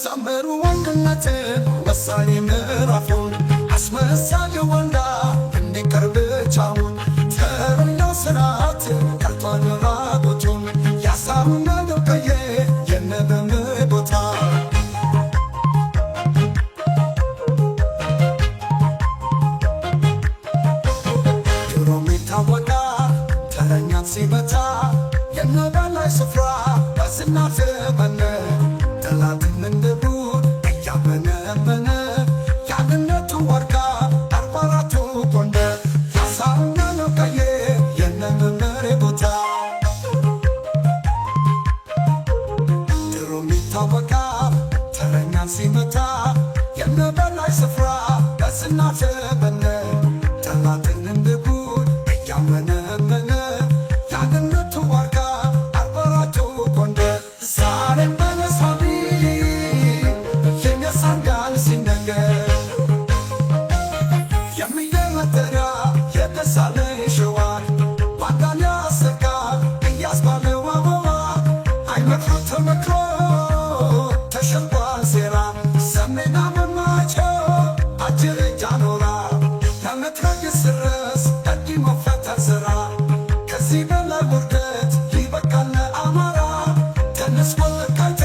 ሰመሩ ወንድነት ወሳኝ ምዕራፉን አስመሳይ ወንዳ እንዲቀርብ ቻውን ተረኛው ስርዓት ቀርቷል ራቁቱን ያሳምነው ቀዬ የነበም ቦታ ድሮም ይታወቃል ተረኛን ሲመታ የነበላይ ስፍራ በዝና ዘመነ ጠላትን እንደ ቡድ እያመነመነ የአንድነቱ ዋርካ 44ቱ ጎንደር ያሳምነው ቀዬ የነበመሬ ቦታ ድሮም ይታወቃል ተረኛን ሲመታ የነበላይ ስፍራ በዝና ዘመነ ጠላትን እንደ ቡድ እያመነመነ የአንድነቱ ዋርካ 44ቱ ጎንደር ዛሬም በመሳቢ የሚያሳንጋል ሲነገር የሚደመጠሪያ የደሳለኝ ሸዋን ባንዳን ያሰጋል እያስባለው አበባ አይመክሮ ተመክሮ ተሸንቋል ሴራ ሰሜን አመማቸው አጅር ጃኖራ ለመትረግስ ርስ እንዲህ መፈተን ስራ ከዚህ በላይ ውርደት ይበቃል ለአማራ ተነስ ወልቃይቴ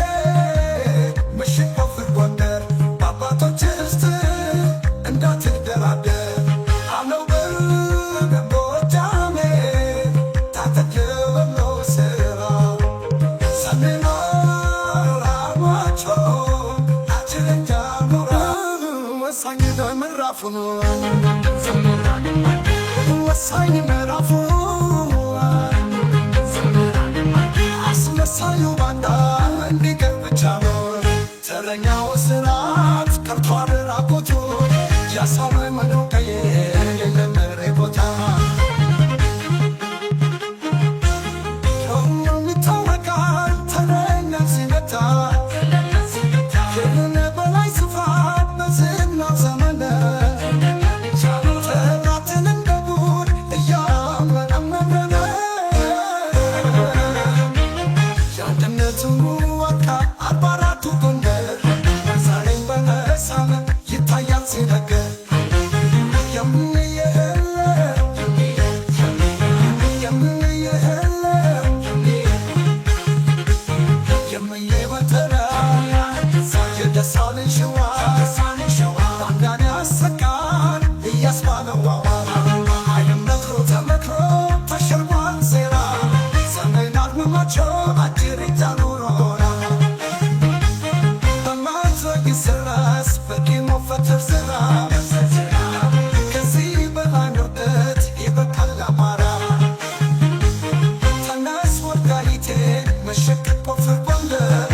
ምሽግ ቆፍር ጎንደር በአባቶች ርስት እንዳትደራደር አለው በጎጃሜ ታጠቅ ብሎ ስራ ሰሜን አራማቸው አጅሬን ጃኖራ ወሳኝ ምዕራፉ ወሳኝ ምዕራፉ አስመሳዩ ባንዳ እንዲቀር ብቻ ነው ተረኛው ስርዓት ቀርቷል ራቁቱ ያሳምነው ቀዬ የነበመሬ ቦታ ሁሉም ይታወቃል ተረኛን ሲመታ የነበላይ ስፍራት በዝናው ዘመነ ጠላትን እንደ ቡድ እያመነመነ የአንድነቱ ዋርካ 44ቱ ጎንደር ዛሬም በመሳለም ይታያል ሲነገር የደሳለኝ ሸዋ ባንዳን ያሰጋል እያስባለው ኃይልም መክሮ ተመክሮ ተሸንፏል ሴራ ሰሜን አድመማቸው አጅሬ ጃኖራ በማትረግስ ርስ በቂም መፈተር ስራ ከዚህ በላይ ውርደት ይበቃል ለአማራ ተነስ ወልቃይቴ ምሽግ ቆፍር ጎንደር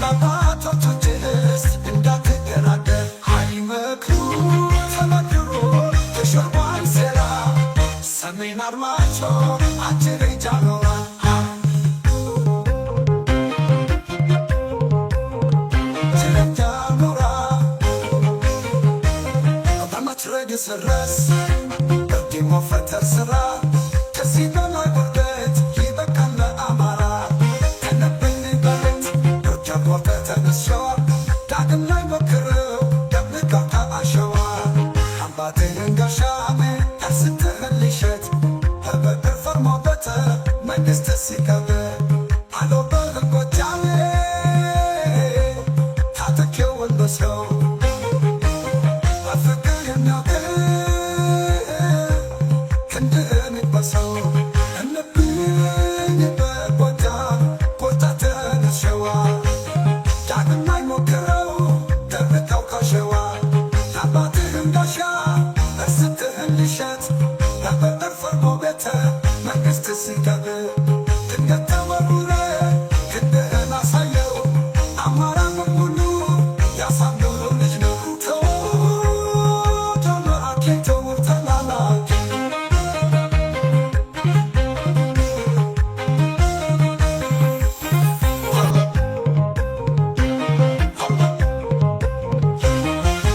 በአባቶች ርስት እንዳትደራደር አይመክሩ ተመክሮ ተሸንፏል ሴራ ሰሜን አርማጭሆ አጅሬ ጃኖራ አጅሬን ጃኖራ በማትረግስ ርስ በቂም መፈተር ስራ ከዚህ በላይ ውርደት ይበቃል ለአማራ ከነብን በለት ዶርጃ ተነሸዋ ዳግም ላይ ሞክረው ደምቀው አሸዋ አባትህን ጋሻሜ ያስትህን ልሸት በበትር ፈርሞበት መንግሥት ሲከብር አለው በጎጃሜ ታጠቂውን በሰው በፍቅር የሚያውቅ ክንድህን በሰው እንብኝ በጎጃም ቆርጣ ተነሸዋ ዳግም ላይ ሞክረው ደብቀው ካሸዋ አባትህን ጋሻ ስትህን ልሸት በበትር ፈርሞ ቤተ መንግሥት ሲከብር ድንገት ተወርውረ ክንድህን አሳየው አማራ በሙሉ ያሳምነው ልጅ ነው ተው ተመራቂ ተው ተላላኪ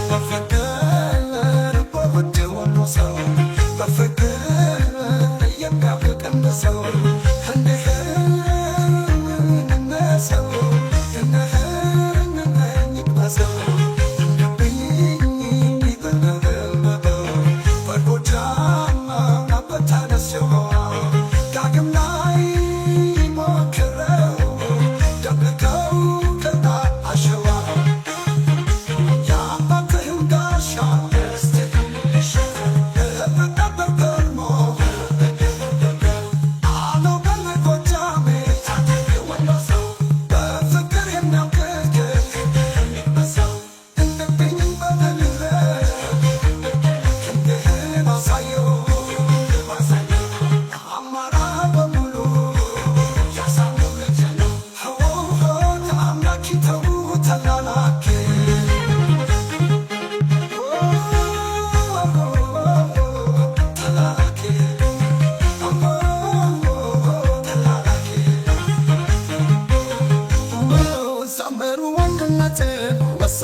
በፍቅር በውድ ወሎ ሰው በፍቅር የሚያፍቅን ሰው እንዲህ ሰው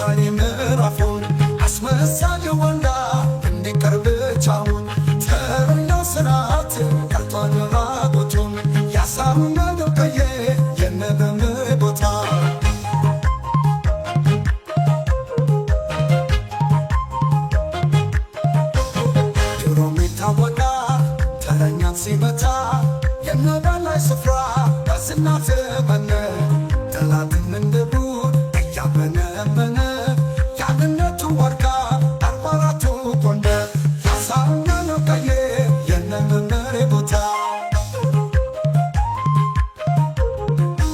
አሳሪ ምዕራፉን አስመሳይ ወንዳ እንዲቀር ብቻውን ተረኛው ስርዓት ቀርቷል ራቁቱን ያሳምናለው ቀዬ የነበምር ቦታ ድሮም ይታወቃል ተረኛን ሲመታ የነበላይ ስፍራ በዝና ዘመን ጠላትን እንደ ዱር እያመነመነ የአንድነቱ ዋርካ 44ቱ ጎንደር ያሳምናለው ቀዬ የነበምር ቦታ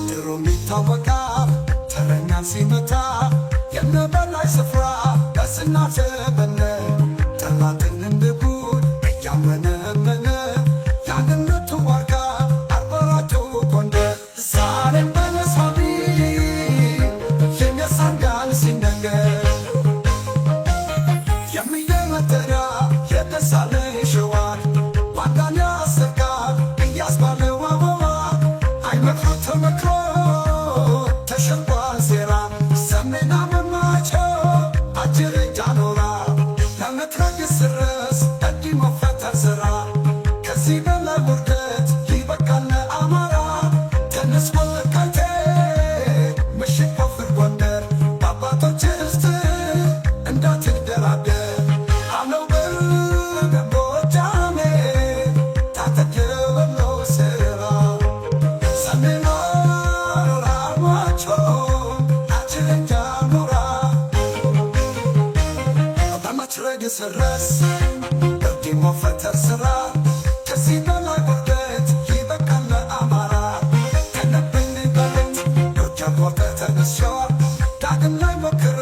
ድሮም ይታወቃል ተረኛን ሲመታ የነበላይ ስፍራ በዝና ዘመን ጠላትን እንደ ዱር እያመነመነ የአንድነቱ ዋርካ 44ቱ ጎንደር ዛሬም በመሳቢ የሚያሳጋን ሲነገር የሚየመጠሪያ የደሳለኝ ሸዋን ዋጋን ያሰጋል እያስባለው አበባ አይመክሮ ተመክሮ ተሸንጓል ሴራ ሰሜን አመማቸው አጅሬ ጃኖራ ለመትረግስ ስረስ እንዲህ መፈጠር ስራ ከዚህ በላይ ውርደት ይበቃል ለአማራ ተነስ ወልቃይቴ ምሽግ ቆፍር ጎንደር በአባቶች ርስት እንዳትደራደር አለው በጎጃሜ ታጠቅ የወሎ ስራ ሰሜን አራማቸው አጅሬ ጃኖራ በመትረግስ ስረስ እንዲህ መፈጠር ስራ ከዚህ በላይ ውርደት ይበቃል ለአማራ ከነብኝ በለት ጎጃም ቆርጠህ ተነስ ሸዋ ዳግም ላይ ሞክር